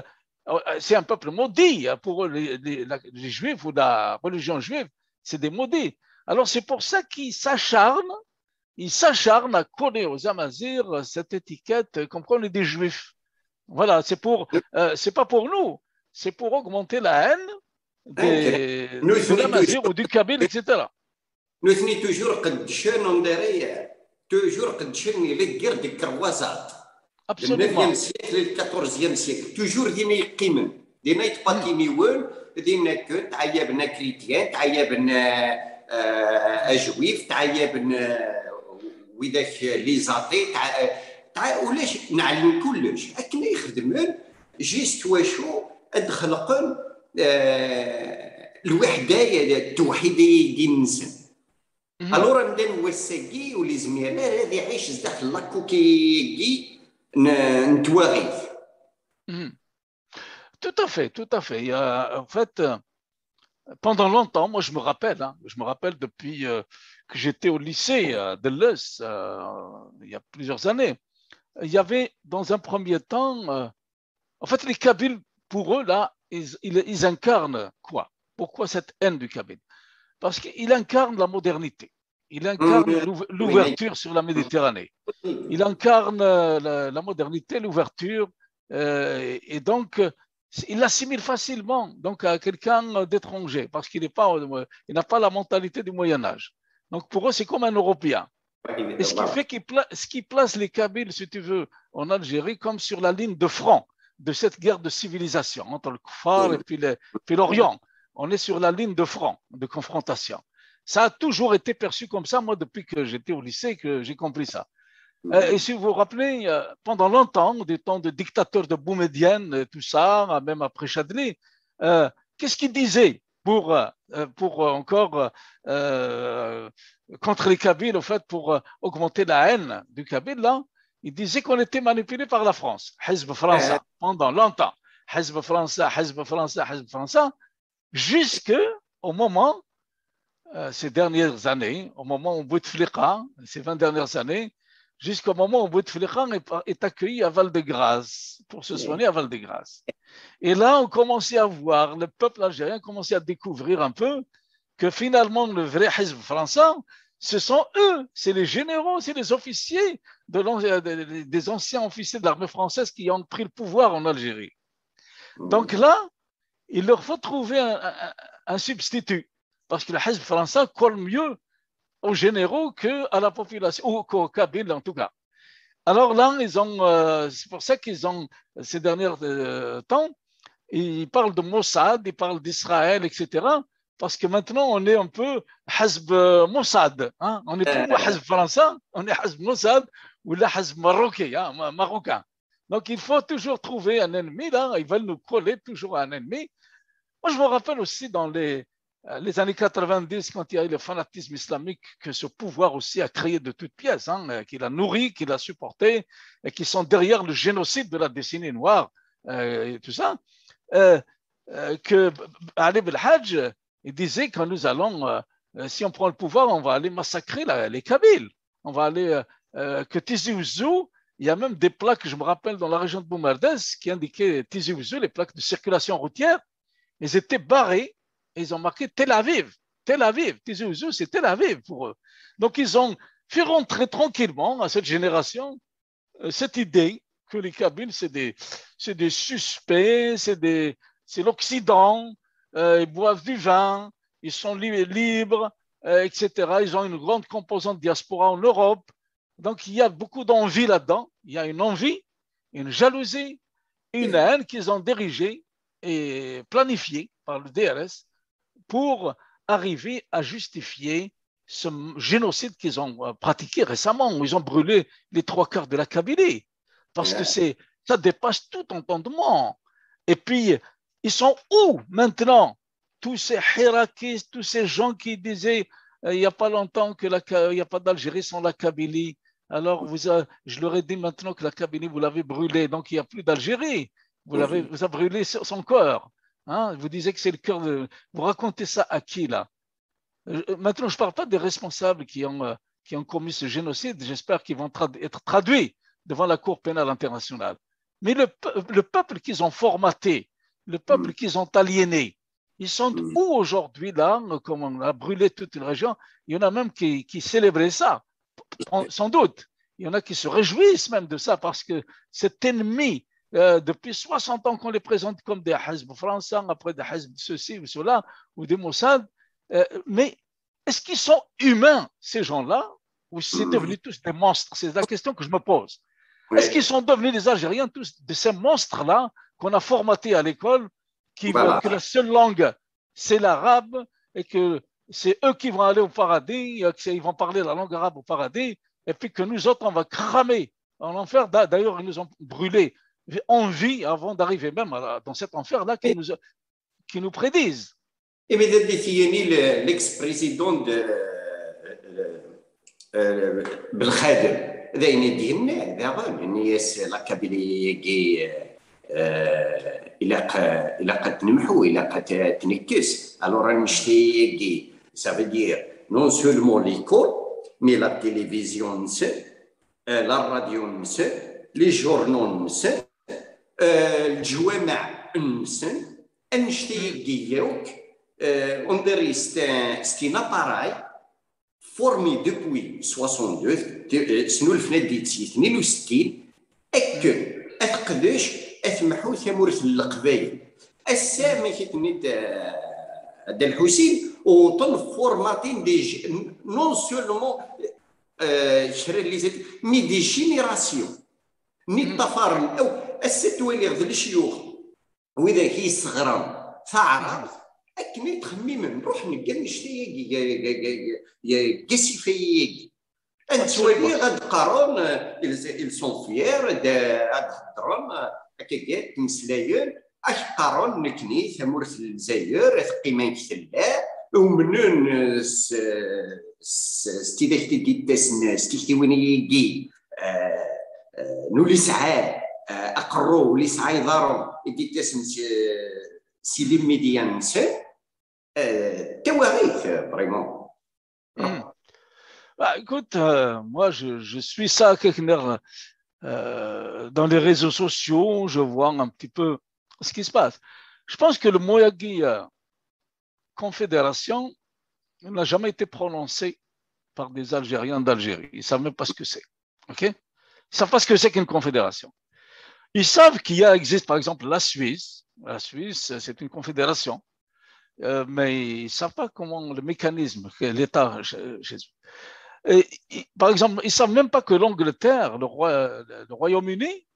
c'est un peuple maudit. Pour eux, les juifs ou la religion juive, c'est des maudits. Alors, c'est pour ça qu'ils s'acharnent à coller aux Amazirs cette étiquette comme quoi on est des juifs. Voilà, c'est pas pour nous, c'est pour augmenter la haine de l'Amazigh ou du Kabyle, etc. Nous sommes toujours les guerres de Kawazat. Absolument. Le 9e siècle et le 14e siècle. Toujours des نيقيمن des نايت باكيميون des نكت تعيبنا كريتيان تعيبنا أجويف تعيبنا وذاك لي زاتي ولاش نعلم كلش أكنا يخدمون جيست واشو أدخلقن الوحدة التوحيدية ديال الإنسان. الورا نبدا نوساكي ولي زميلة هذه عايش داخل لاكوكي نتواغي. Tout à fait, tout à fait. En fait, pendant longtemps, moi je me rappelle depuis que j'étais au lycée de l'Eus, il y a plusieurs années, il y avait dans un premier temps, en fait les Kabyles, pour eux là, ils incarnent quoi? Pourquoi cette haine du Kabyle? Parce qu'il incarne la modernité, il incarne l'ouverture sur la Méditerranée, il incarne la modernité, l'ouverture, et donc il l'assimile facilement donc, à quelqu'un d'étranger, parce qu'il n'a pas la mentalité du Moyen-Âge. Donc pour eux, c'est comme un Européen. Et ce qui fait qu'il place les Kabyles, si tu veux, en Algérie, comme sur la ligne de front de cette guerre de civilisation entre le Kfar et puis l'Orient. On est sur la ligne de front, de confrontation. Ça a toujours été perçu comme ça, moi, depuis que j'étais au lycée, que j'ai compris ça. Et si vous vous rappelez, pendant longtemps, des temps de dictateurs de Boumedienne, tout ça, même après Chadli, qu'est-ce qu'ils disaient pour encore contre les Kabyles, au fait, pour augmenter la haine du Kabyle, là, ils disaient qu'on était manipulé par la France, Hizb français, pendant longtemps. Hizb français, Hizb français, Hizb français, jusqu'au moment, ces dernières années, au moment où Bouteflika, ces 20 dernières années, jusqu'au moment où Bouteflika est accueilli à Val-de-Grâce, pour se soigner à Val-de-Grâce. Et là, on commençait à voir, le peuple algérien commençait à découvrir un peu que finalement, le vrai Hizb français, ce sont eux, c'est les généraux, c'est les officiers, des anciens officiers de l'armée française qui ont pris le pouvoir en Algérie. Donc là, il leur faut trouver un substitut, parce que le Hizb français colle mieux aux généraux qu'à la population, ou qu'aux Kabyles en tout cas. Alors là, c'est pour ça qu'ils ont, ces derniers temps, ils parlent de Mossad, ils parlent d'Israël, etc. Parce que maintenant, on est un peu Hazb Mossad. Hein? On n'est plus Hazb français, on est Hazb Mossad ou le Hazb marocain, hein, marocain. Donc, il faut toujours trouver un ennemi. Là, ils veulent nous coller toujours à un ennemi. Moi, je me rappelle aussi dans les années 90, quand il y a eu le fanatisme islamique, que ce pouvoir aussi a créé de toutes pièces, hein, qu'il a nourri, qu'il a supporté, et qui sont derrière le génocide de la décennie noire et tout ça. Que Ali Belhadj, il disait que nous allons, si on prend le pouvoir, on va aller massacrer les Kabyles. On va aller, que Tizi Ouzou, il y a même des plaques, je me rappelle, dans la région de Boumardès, qui indiquaient Tizi Ouzou, les plaques de circulation routière, ils étaient barrés et ils ont marqué Tel Aviv. Tel Aviv, Tizi Ouzou, c'est Tel Aviv pour eux. Donc ils ont fait rentrer tranquillement à cette génération cette idée que les Kabyles, c'est des suspects, c'est l'Occident, ils boivent du vin, ils sont libres, etc. Ils ont une grande composante diaspora en Europe. Donc, il y a beaucoup d'envie là-dedans. Il y a une envie, une jalousie, une haine qu'ils ont dirigée et planifiée par le DRS pour arriver à justifier ce génocide qu'ils ont pratiqué récemment, où ils ont brûlé les 3/4 de la Kabylie, parce que ça dépasse tout entendement. Et puis, ils sont où maintenant, tous ces hirakistes, tous ces gens qui disaient il n'y a pas longtemps qu'il n'y a pas d'Algérie sans la Kabylie. Alors, je leur ai dit maintenant que la Kabylie, vous l'avez brûlée, donc il n'y a plus d'Algérie. Vous avez brûlé son corps. Hein? Vous disiez que c'est le cœur de... Vous racontez ça à qui, là? Maintenant, je ne parle pas des responsables qui ont commis ce génocide. J'espère qu'ils vont être traduits devant la Cour pénale internationale. Mais le peuple qu'ils ont formaté, le peuple qu'ils ont aliéné, ils sont où aujourd'hui, là, comme on a brûlé toute une région? Il y en a même qui célébraient ça, sans doute. Il y en a qui se réjouissent même de ça parce que cet ennemi, depuis 60 ans qu'on les présente comme des Hizb français, après des Hizb ceci ou cela, ou des Mossad, mais est-ce qu'ils sont humains, ces gens-là, ou c'est devenu tous des monstres? C'est la question que je me pose. Est-ce qu'ils sont devenus les Algériens, tous de ces monstres-là qu'on a formatés à l'école, qui veulent que la seule langue, c'est l'arabe, et que c'est eux qui vont aller au paradis, qu'ils vont parler la langue arabe au paradis, et puis que nous autres, on va cramer en enfer. D'ailleurs, ils nous ont brûlés en vie avant d'arriver même dans cet enfer-là qui nous prédisent. Et mais l'ex-président de Belkhader, ذاين ديالنا دابا الناس لا كابيلي إلا قد تنمحو إلا قد تنكس alors نشتي ça veut dire non seulement l'école mais la télévision نسى la radio نسى les journaux نسى الجوامع نسى نشتي ديالك on dirait c'est un appareil formé depuis 62 سنو الفناديت 62 أتقدش أتمحو ثمورة القبايل السامي كيتنيت دا الحسين وطن فورماتين دي نون سولمون شرا لي زيت مي دي جينيراسيون ني الطفار او الستوالي غد الشيوخ واذا كيصغرم فعرف اكني تخميم نروح نلقى نشتي يا كاسيفيك انت ولي غاد قارون ils sont fiers غاد هضرون هكاك تمسلايين اش قارون نكني ثمورة الجزائر ثقيمان كثلا ومنون ستيداكتي ديتاسن ستيكتي وينيكي نولي سعاد اقرو ولي سعاي ضارو ديتاسن سيلي ميديان نسى تواغيث فريمون. Bah, écoute, moi je suis ça dans les réseaux sociaux, je vois un petit peu ce qui se passe. Je pense que le Moyagi confédération n'a jamais été prononcé par des Algériens d'Algérie. Ils ne savent même pas ce que c'est. Okay? Ils ne savent pas ce que c'est qu'une confédération. Ils savent qu'il existe par exemple la Suisse. La Suisse, c'est une confédération. mais ils ne savent pas comment le mécanisme que l'État chez eux. Par exemple, ils ne savent même pas que l'Angleterre, le Royaume-Uni,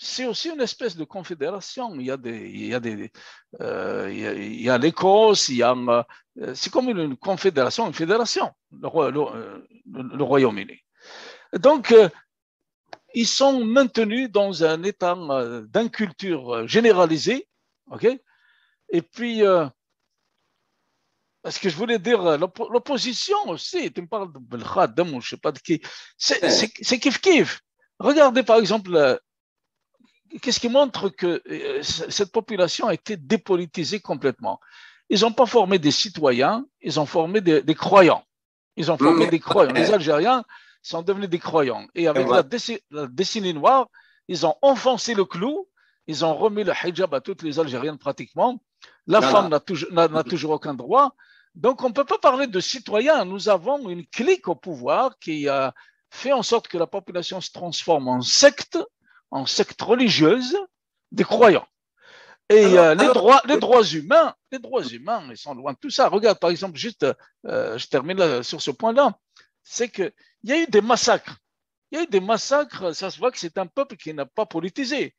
c'est aussi une espèce de confédération. Il y a l'Écosse, c'est comme une confédération, une fédération, le Royaume-Uni. Donc, ils sont maintenus dans un état d'inculture généralisée, ok? Et puis, ce que je voulais dire, l'opposition aussi, tu me parles de Belkhadem ou je ne sais pas de qui, c'est kiff-kiff. Regardez par exemple, qu'est-ce qui montre que cette population a été dépolitisée complètement. Ils n'ont pas formé des citoyens, ils ont formé des croyants. Ils ont formé des croyants. Les Algériens sont devenus des croyants. Et avec la décennie noire, ils ont enfoncé le clou, ils ont remis le hijab à toutes les Algériennes pratiquement. La femme n'a toujours aucun droit. Donc, on ne peut pas parler de citoyens. Nous avons une clique au pouvoir qui a fait en sorte que la population se transforme en secte religieuse des croyants. Et les droits humains, ils sont loin de tout ça. Regarde, par exemple, juste, je termine là, sur ce point-là, c'est qu'il y a eu des massacres. Il y a eu des massacres, ça se voit que c'est un peuple qui n'a pas politisé.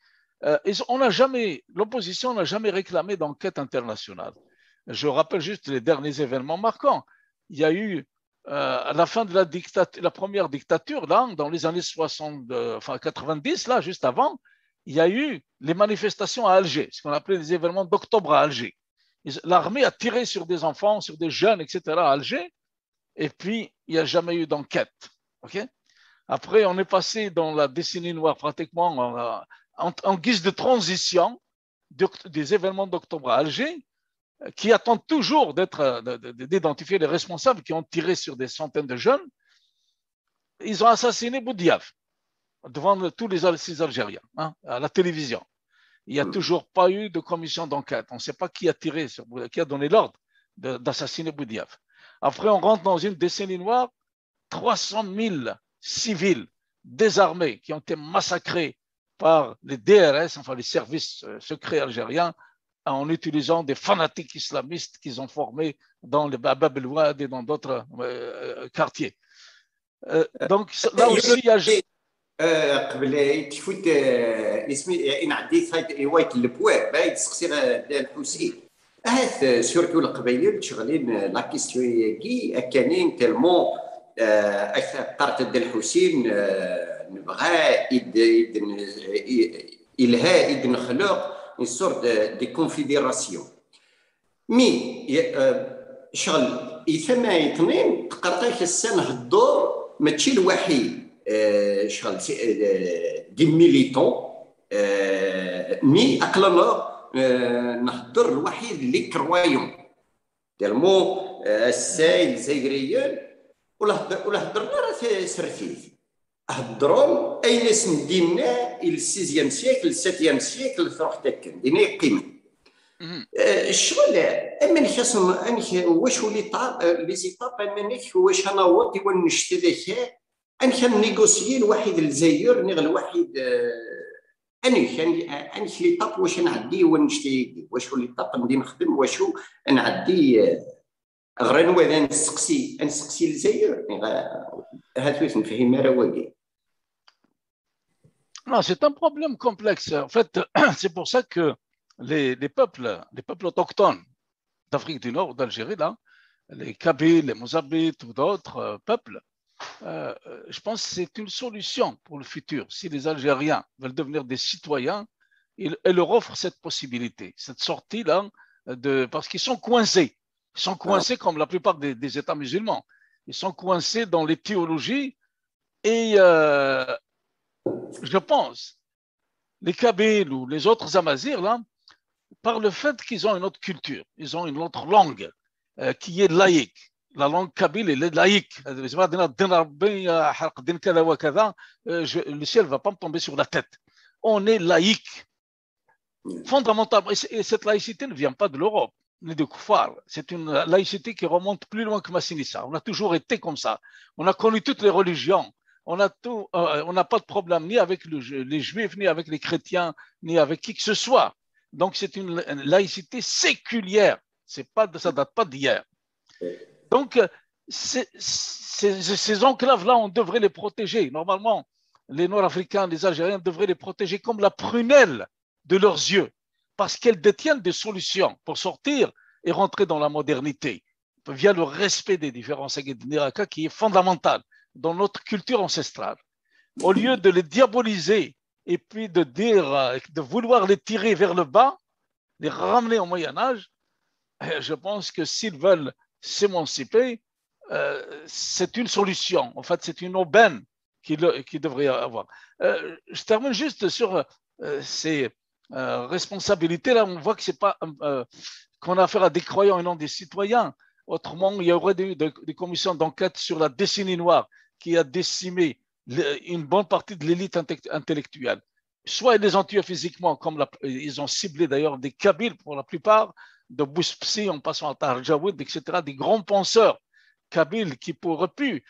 L'opposition n'a jamais réclamé d'enquête internationale. Je rappelle juste les derniers événements marquants. Il y a eu, à la fin de la première dictature, là, dans les années 90, là, juste avant, il y a eu les manifestations à Alger, ce qu'on appelait les événements d'octobre à Alger. L'armée a tiré sur des enfants, sur des jeunes, etc. à Alger, et puis il n'y a jamais eu d'enquête. Okay? Après, on est passé dans la décennie noire pratiquement en guise de transition des événements d'octobre à Alger, qui attendent toujours d'identifier les responsables qui ont tiré sur des centaines de jeunes. Ils ont assassiné Boudiaf devant tous les Algériens, à la télévision. Il n'y a toujours pas eu de commission d'enquête. On ne sait pas qui a tiré, qui a donné l'ordre d'assassiner Boudiaf. Après, on rentre dans une décennie noire, 300 000 civils désarmés qui ont été massacrés par les DRS, enfin les services secrets algériens, en utilisant des fanatiques islamistes qu'ils ont formés dans le Bab el-Ouad et dans d'autres quartiers. Donc là aussi, il y a... قبل تفوت اسمي ان عديت هاي وايت البوا بايد تسقسي الحوسين هاث سورتو القبايل شغالين لا كيستيون كي كانين تالمون قرت الحسين نبغى الها اذن خلق une sorte de confédération مي شغل يثما يتنين تقرطيك السنه الدور ماشي الوحيد شغل دي ميليتون مي اقلنا نهضر الوحيد اللي كرويون تالمو السايل الجزائريين ولا هضرنا راه سرتيف هضروا اي ناس ندينا الى السيزيام سيكل الساتيام سيكل تروح تكن دينا قيمه الشغل اما نخاصم واش ولي طاب لي زيتاب انك واش انا وطي ونشتي أنا كان نيغوسيي الواحد الجزائر نغ الواحد أنا كان لي طاب واش نعدي ونشتي واش لي طاب ندي نخدم واشو نعدي غير نوض نسقسي الجزائر هاد واش نفهم راه واقي. Non, c'est un problème complexe. En fait, c'est pour ça que les peuples autochtones d'Afrique du Nord, d'Algérie, là, les Kabyles, les Mozabites ou d'autres peuples, je pense que c'est une solution pour le futur. Si les Algériens veulent devenir des citoyens, elle leur offre cette possibilité, cette sortie-là, parce qu'ils sont coincés. Ils sont coincés comme la plupart des États musulmans. Ils sont coincés dans les théologies et je pense, les Kabyles ou les autres Amazirs, là, par le fait qu'ils ont une autre culture, ils ont une autre langue qui est laïque. La langue kabyle est laïque. Le ciel ne va pas me tomber sur la tête. On est laïque. Fondamentalement, et cette laïcité ne vient pas de l'Europe, ni de Koufar. C'est une laïcité qui remonte plus loin que Massinissa. On a toujours été comme ça. On a connu toutes les religions. On n'a pas de problème ni avec les juifs, ni avec les chrétiens, ni avec qui que ce soit. Donc c'est une laïcité séculière. Ça date pas d'hier. Donc, ces enclaves-là, on devrait les protéger. Normalement, les Nord-Africains, les Algériens devraient les protéger comme la prunelle de leurs yeux, parce qu'elles détiennent des solutions pour sortir et rentrer dans la modernité, via le respect des différences ethniques qui est fondamental dans notre culture ancestrale. Au lieu de les diaboliser et puis de vouloir les tirer vers le bas, les ramener au Moyen-Âge, je pense que s'ils veulent s'émanciper, c'est une solution. En fait, c'est une aubaine qu'ils devraient avoir. Je termine juste sur ces responsabilités-là. On voit que c'est pas qu'on a affaire à des croyants et non des citoyens. Autrement, il y aurait des commissions d'enquête sur la décennie noire qui a décimé une bonne partie de l'élite intellectuelle. Soit ils les ont tués physiquement, comme ils ont ciblé d'ailleurs des Kabyles pour la plupart, de Bouspsi en passant à Tahar Jaoud, etc., des grands penseurs kabyles qui auraient pu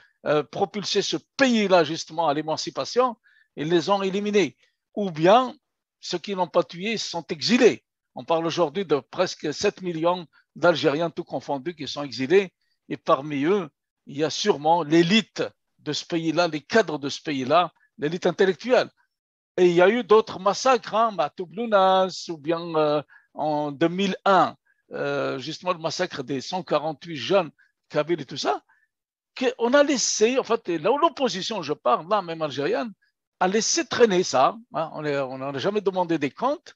propulser ce pays-là justement à l'émancipation, ils les ont éliminés. Ou bien, ceux qui n'ont pas tué sont exilés. On parle aujourd'hui de presque 7 millions d'Algériens tout confondus qui sont exilés, et parmi eux, il y a sûrement l'élite de ce pays-là, les cadres de ce pays-là, l'élite intellectuelle. Et il y a eu d'autres massacres, Matoublounas, ou bien en 2001, justement le massacre des 148 jeunes kabyles et tout ça, qu'on a laissé, en fait, l'opposition, je parle là, même algérienne, a laissé traîner ça. On n'a jamais demandé des comptes.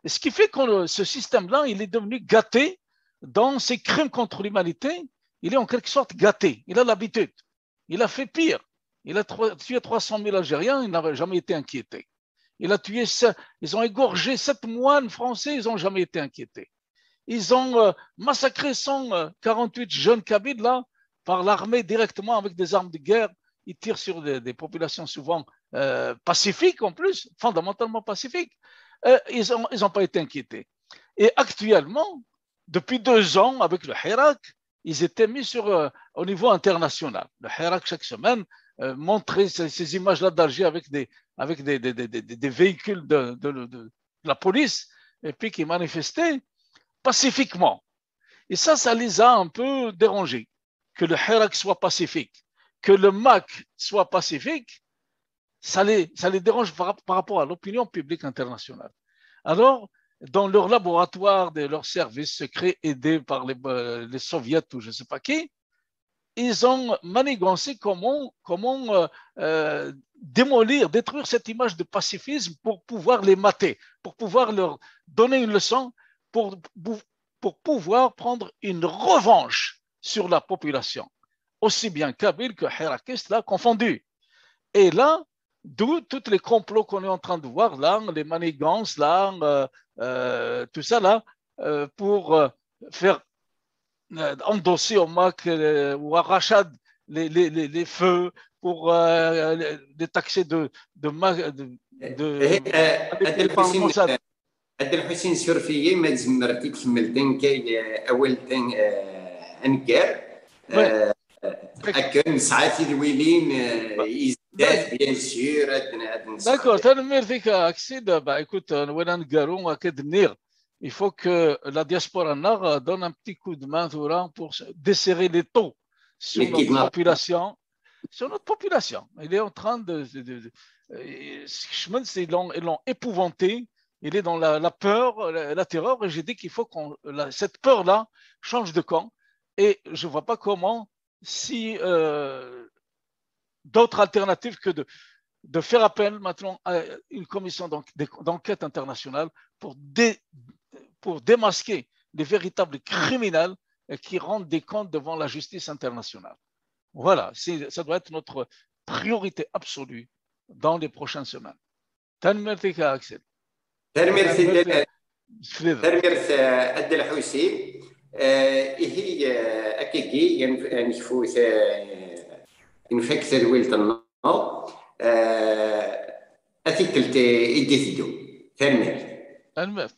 Et ce qui fait que ce système-là, il est devenu gâté dans ses crimes contre l'humanité. Il est en quelque sorte gâté. Il a l'habitude. Il a fait pire. Il a tué 300 000 Algériens, il n'avait jamais été inquiété. Ils ont égorgé 7 moines français, ils n'ont jamais été inquiétés. Ils ont massacré 148 jeunes kabyles là, par l'armée directement avec des armes de guerre. Ils tirent sur des populations souvent pacifiques en plus, fondamentalement pacifiques. Ils n'ont pas été inquiétés. Et actuellement, depuis 2 ans, avec le Hirak, ils étaient mis au niveau international. Le Hirak, chaque semaine, montrait ces images-là d'Alger avec des véhicules de la police, et puis qui manifestaient pacifiquement. Et ça les a un peu dérangés. Que le Hirak soit pacifique, que le MAC soit pacifique, ça les dérange par rapport à l'opinion publique internationale. Alors, dans leur laboratoire, de leurs services secrets aidés par les soviets ou je ne sais pas qui, ils ont manigancé comment détruire cette image de pacifisme pour pouvoir les mater, pour pouvoir leur donner une leçon, pour pouvoir prendre une revanche sur la population, aussi bien kabyle que hirakiste, là, confondus. Et là, d'où tous les complots qu'on est en train de voir, là, les manigances, là, tout ça, là, pour faire endosser au MAC ou à Rachad les feux, pour les taxer de هذا الحسين سرفيه ما زمرتي تكمل تن كاين اول تن انكار اكن ساعات الويلين يزداد بيان سور. D'accord, merci Axid. Bah écoute, il faut que la diaspora nord donne un petit coup de main pour desserrer les taux sur notre population. Sur notre population. Il est en train ils l'ont épouvanté. Il est dans la peur, la terreur, et j'ai dit qu'il faut que cette peur-là change de camp. Et je ne vois pas comment, si d'autres alternatives que de faire appel maintenant à une commission d'enquête internationale pour démasquer les véritables criminels qui rendent des comptes devant la justice internationale. Voilà, ça doit être notre priorité absolue dans les prochaines semaines. Merci Axel. ترميرث عبد الحسين هي أكيكي نشوف انفكسر ويلت النار أثيكلت إديثيدو ترميرث.